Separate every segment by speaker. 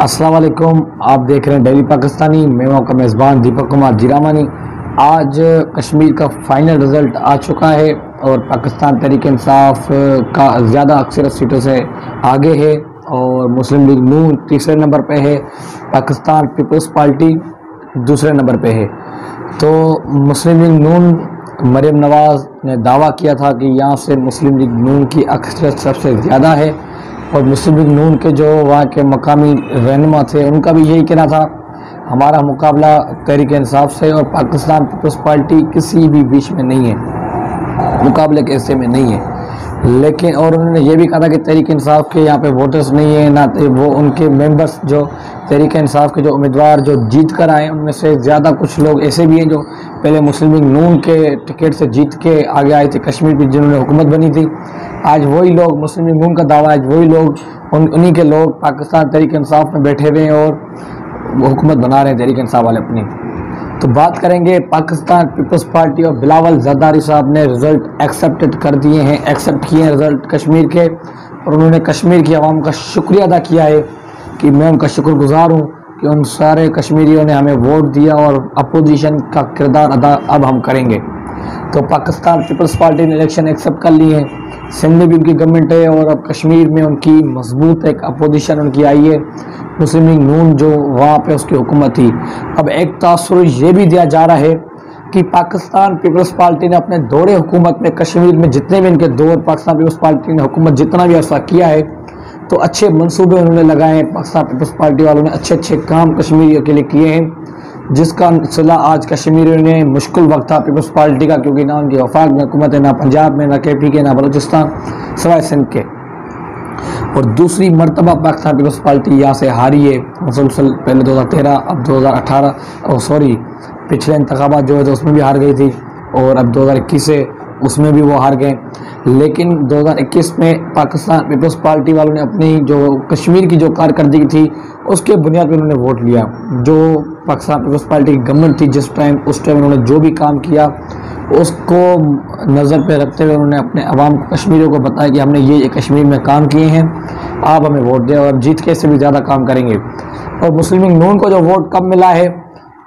Speaker 1: अस्सलाम वालेकुम। आप देख रहे हैं डेली पाकिस्तानी। मैं आपका मेज़बान दीपक कुमार जिरामानी। आज कश्मीर का फाइनल रिज़ल्ट आ चुका है और पाकिस्तान तहरीक इंसाफ का ज़्यादा अक्सरत सीटों से आगे है और मुस्लिम लीग नून तीसरे नंबर पे है, पाकिस्तान पीपल्स पार्टी दूसरे नंबर पे है। तो मुस्लिम लीग नून मरीम नवाज़ ने दावा किया था कि यहाँ से मुस्लिम लीग नून की अक्सरियत सबसे ज़्यादा है और मुस्लिम लीग नून के जो वहाँ के मकामी रहनुमा थे उनका भी यही कहना था हमारा मुकाबला तहरीक इंसाफ से और पाकिस्तान पीपल्स पार्टी किसी भी बीच में नहीं है, मुकाबले के हिस्से में नहीं है। लेकिन और उन्होंने ये भी कहा था कि तहरीक इंसाफ के यहाँ पे वोटर्स नहीं है, ना वो उनके मेंबर्स जो तहरीक इंसाफ के जो उम्मीदवार जो जीत कर आए उनमें से ज़्यादा कुछ लोग ऐसे भी हैं जो पहले मुस्लिम लीग नून के टिकट से जीत के आगे आए थे कश्मीर की, जिन्होंने हुकूमत बनी थी। आज वही लोग, मुस्लिम लीग नून का दावा, आज वही लोग, उन्हीं के लोग पाकिस्तान तहरीक इंसाफ में बैठे हुए हैं और हुकूमत बना रहे हैं तहरीक इंसाफ वाले अपनी। तो बात करेंगे पाकिस्तान पीपल्स पार्टी और बिलावल जरदारी साहब ने रिज़ल्ट एक्सेप्ट किए हैं रिज़ल्ट कश्मीर के, और उन्होंने कश्मीर की आवाम का शुक्रिया अदा किया है कि मैं उनका शुक्रगुजार हूँ कि उन सारे कश्मीरियों ने हमें वोट दिया और अपोजिशन का किरदार अदा अब हम करेंगे। तो पाकिस्तान पीपल्स पार्टी ने इलेक्शन एक्सेप्ट कर ली है, असेंबली भी उनकी गवर्नमेंट है और अब कश्मीर में उनकी मजबूत एक अपोजिशन उनकी आई है, मुस्लिम लीग नून जो वहाँ पे उसकी हुकूमत थी। अब एक तासुर ये भी दिया जा रहा है कि पाकिस्तान पीपल्स पार्टी ने अपने दौरे हुकूमत में कश्मीर में जितने भी इनके दौर पाकिस्तान पीपल्स पार्टी ने हुकूमत जितना भी अर्सा किया है तो अच्छे मंसूबे उन्होंने लगाए हैं। पाकिस्तान पीपल्स पार्टी वालों ने अच्छे अच्छे काम कश्मीरियों के लिए किए हैं, जिसका सिला आज कश्मीरियों ने मुश्किल वक्त था पीपल्स पार्टी का, क्योंकि ना उनकी वफाक में हुकूमत है, ना पंजाब में, ना KP के, ना बलूचिस्तान, सवाए सिंध के। और दूसरी मरतबा पाकिस्तान पीपल्स पार्टी यहाँ से हारी है मुसलसल, पहले 2013, अब 2018 पिछले इंतखाबात जो है तो उसमें भी हार गई थी और अब 2021 से उसमें भी वो हार गए। लेकिन 2021 में पाकिस्तान पीपल्स पार्टी वालों ने अपनी जो कश्मीर की जो कारकर्दगी थी उसके बुनियाद पर उन्होंने वोट लिया। जो पाकिस्तान पीपल्स पार्टी की गवर्नमेंट थी उस टाइम उन्होंने जो भी काम किया उसको नज़र पे रखते हुए उन्होंने अपने अवाम को, कश्मीरियों को बताया कि हमने ये कश्मीर में काम किए हैं, आप हमें वोट दें और जीत के इससे भी ज़्यादा काम करेंगे। और मुस्लिम लीग नून को जो वोट कम मिला है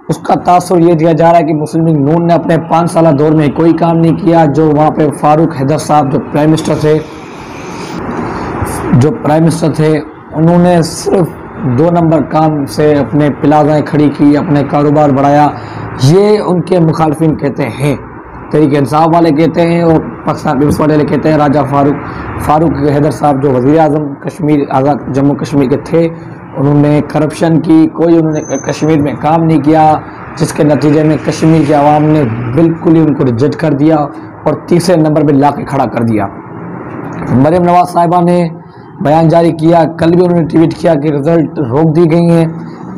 Speaker 1: उसका तासुर ये दिया जा रहा है कि मुस्लिम लीग नून ने अपने 5 साल दौर में कोई काम नहीं किया। जो वहाँ पे फारूक हैदर साहब जो प्राइम मिनिस्टर थे उन्होंने सिर्फ 2 नंबर काम से अपने प्लाजाएँ खड़ी की, अपने कारोबार बढ़ाया। ये उनके मुखालफिन कहते हैं, तहरीक इंसाफ वाले कहते हैं और पाकिस्तान पीपल्स पार्टी वाले कहते हैं। राजा फारूक हैदर साहब जो वज़ीर आज़म कश्मीर आज़ाद जम्मू कश्मीर के थे, उन्होंने करप्शन की, कोई उन्होंने कश्मीर में काम नहीं किया, जिसके नतीजे में कश्मीर के आवाम ने बिल्कुल ही उनको रिजेक्ट कर दिया और तीसरे नंबर पर ला के खड़ा कर दिया। मरीम नवाज़ साहिबा ने बयान जारी किया, कल भी उन्होंने ट्वीट किया कि रिज़ल्ट रोक दी गई हैं,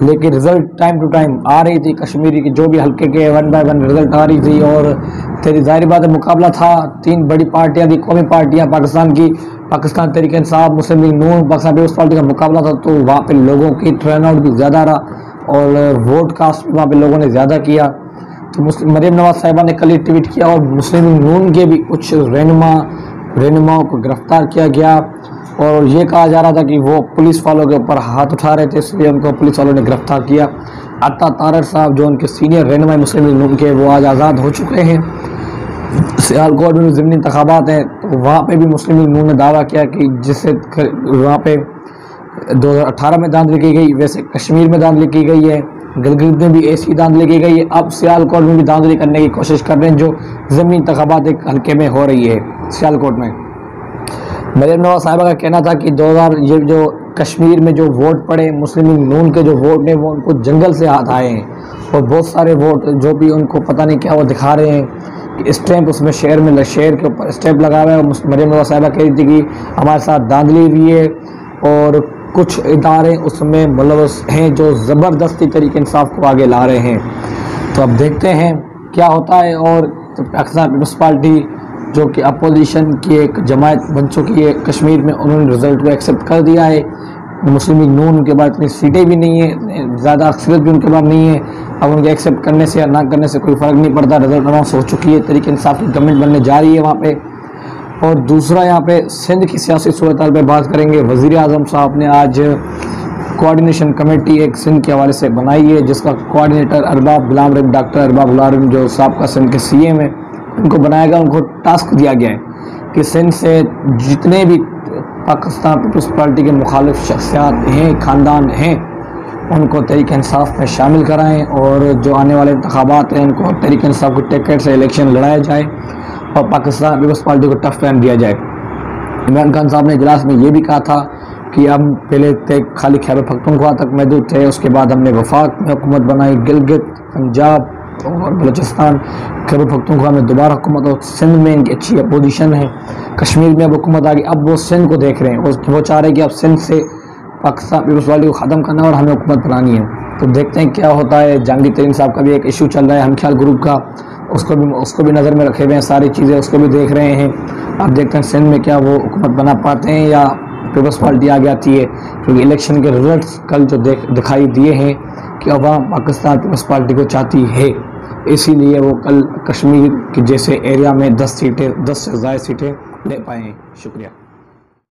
Speaker 1: लेकिन रिज़ल्ट टाइम टू टाइम आ रही थी। कश्मीरी की जो भी हल्के के 1 बाय 1 रिज़ल्ट आ रही थी और तेरी ज़ाहिर बात है मुकाबला था। 3 बड़ी पार्टियां थी, कौमी पार्टियां पाकिस्तान की, पाकिस्तान तहरीक इंसाफ, मुस्लिम लीग नून, पाकिस्तान पीपल्स पार्टी का मुकाबला था। तो वहाँ पे लोगों की टर्नआउट भी ज़्यादा रहा और वोट कास्ट भी वहाँ पे लोगों ने ज़्यादा किया। तो मरीम नवाज़ साहिबा ने कल ही ट्वीट किया और मुस्लिम लीग नून के भी कुछ रहनुमाओं को गिरफ्तार किया गया और ये कहा जा रहा था कि वो पुलिस वालों के ऊपर हाथ उठा रहे थे, इसलिए उनको पुलिस वालों ने गिरफ्तार किया। अता तारर साहब जो उनके सीनियर रहनुमा मुस्लिम लीग नून के, वो आज आज़ाद हो चुके हैं। सियालकोट में ज़िमनी इंतखाबात हैं तो वहाँ पे भी मुस्लिम लीग नून ने दावा किया कि जिससे वहाँ पे 2018 में धांधली की गई वैसे कश्मीर में धांधली की गई है, गिलगित में भी ऐसी धांधली की गई है, अब सियालकोट में भी धांधली करने की कोशिश कर रहे हैं जो ज़िमनी इंतखाबात एक हल्के में हो रही है सियालकोट में। मरीम नवाज़ साहिबा का कहना था कि 2000 ये जो कश्मीर में जो वोट पड़े मुस्लिम लीग नून के जो वोट हैं वो उनको जंगल से हाथ आए हैं और बहुत सारे वोट जो भी उनको पता नहीं क्या वो दिखा रहे हैं, स्टैंप उसमें शेर के ऊपर स्टैंप लगा हुआ है। मरीम नवाज़ साहिबा कह रही थी कि हमारे साथ धांधली भी है और कुछ इदारे उसमें मुलव्वस हैं जो ज़बरदस्ती तरीके इंसाफ को आगे ला रहे हैं। तो अब देखते हैं क्या होता है। और तो पाकिस्तान पीपल्स पार्टी जो कि अपोजिशन की एक जमात बन चुकी है कश्मीर में, उन्होंने रिज़ल्ट को एक्सेप्ट कर दिया है। मुस्लिम लीग नून के बाद इतनी सीटें भी नहीं है, ज़्यादा अक्सरियत भी उनके पास नहीं है। अब उनके एक्सेप्ट करने से या ना करने से कोई फ़र्क नहीं पड़ता, रिज़ल्ट अनाउंस हो चुकी है, तहरीक इंसाफ की गवर्नमेंट बनने जा रही है वहाँ पे। और दूसरा यहाँ पे सिंध की सियासी सूरत हाल पर बात करेंगे। वज़ीर आज़म साहब ने आज कोऑर्डिनेशन कमेटी एक सिंध के हवाले से बनाई है, जिसका कोऑर्डिनेटर डॉक्टर अरबाब गुलाम जो साहब का सिंध के CM है, उनको बनाया गया। उनको टास्क दिया गया है कि सिंध से जितने भी पाकिस्तान पीपल्स पार्टी के मुखालिफ शख्सियात हैं, ख़ानदान हैं, उनको तहरीक इंसाफ में शामिल कराएं और जो आने वाले इंतखाबात हैं उनको तहरीक इंसाफ की टिकट से इलेक्शन लड़ाया जाए और पाकिस्तान पीपल्स पार्टी को टफ टाइम दिया जाए। इमरान खान साहब ने इजलास में ये भी कहा था कि हम पहले खाली खैबर पख्तूनख्वा तक महदूद थे, उसके बाद हमने वफाक में हुकूमत बनाई, गिलगित, पंजाब और बलूचिस्तान, खैबर पख्तूनख्वा में दोबारा हुकूमत, और सिंध में इनकी अच्छी अपोजिशन है, कश्मीर में अब हुकूमत आ गई। अब वो सिंध को देख रहे हैं, वो चाह रहे हैं कि अब सिंध से पाकिस्तान पीपल्स पार्टी को ख़त्म करना और हमें हुकूमत बनानी है। तो देखते हैं क्या होता है। जहांगीर तरीन साहब का भी एक इशू चल रहा है, हम ख्याल ग्रुप का, उसको भी नज़र में रखे हुए हैं, सारी चीज़ें उसको भी देख रहे हैं। अब देखते हैं सिंध में क्या वो हुकूमत बना पाते हैं या पीपल्स पार्टी आगे आती है, क्योंकि इलेक्शन के रिजल्ट्स कल जो दिखाई दिए हैं कि अवाम पाकिस्तान पीपल्स पार्टी को चाहती है, इसीलिए वो कल कश्मीर के जैसे एरिया में 10 से ज़्यादा सीटें ले पाए हैं। शुक्रिया।